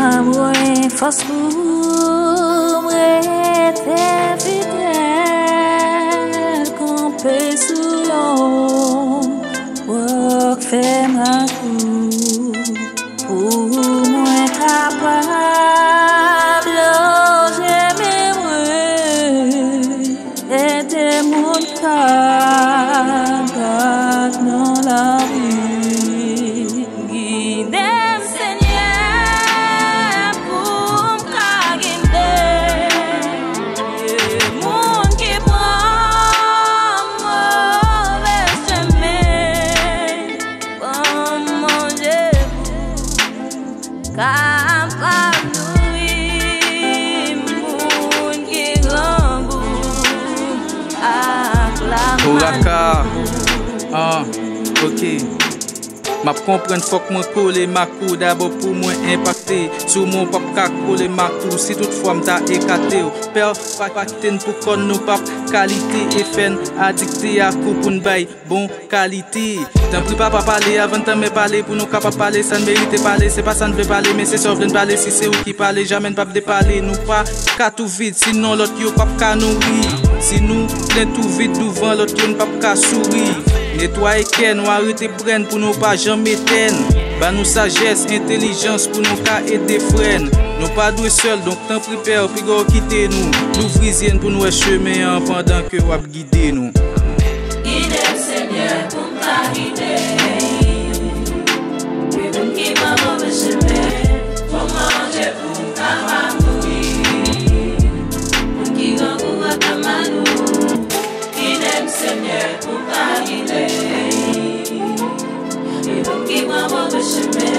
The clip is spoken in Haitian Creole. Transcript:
Mwen fos pou mwen te fidèl Kampe sou yon wak fè makou Pou mwen kapab longe mwen Ede moun kagat nan la rue Ouraka, ok. M'a comprendre faut que moi coller ma cou d'abord pour moi impacter sur mon pap ka coller ma cou si toutefois m'ta écarté père pacten pour qu'on nous pap qualité et fin addicté à coup pour n'bay bon qualité tant pis papa parler avant de me parler pour nous capable parler ça ne mérite parler c'est pas ça ne veut parler mais c'est sauf de parler si c'est ou qui parler jamais pas de parler nous pas ka tout vide sinon l'autre yo pap ka nourrir si nous plein tout vide devant l'autre yo pas ka sourire nettoyer ken nous arrêter prendre pour nous pas jamais éteindre ba nous sagesse intelligence pour nous ka aider frère nous pas doué seul donc tant prépare puis go quitter nous l'ouvrir pour nous chemin pendant que wap guider nous guide Seigneur pour ta guider et pour qui m'a mauvais chemin pour manger pour ta mourir pour qui gangou à ta manou guide Seigneur pour ta guider et pour qui m'a mauvais chemin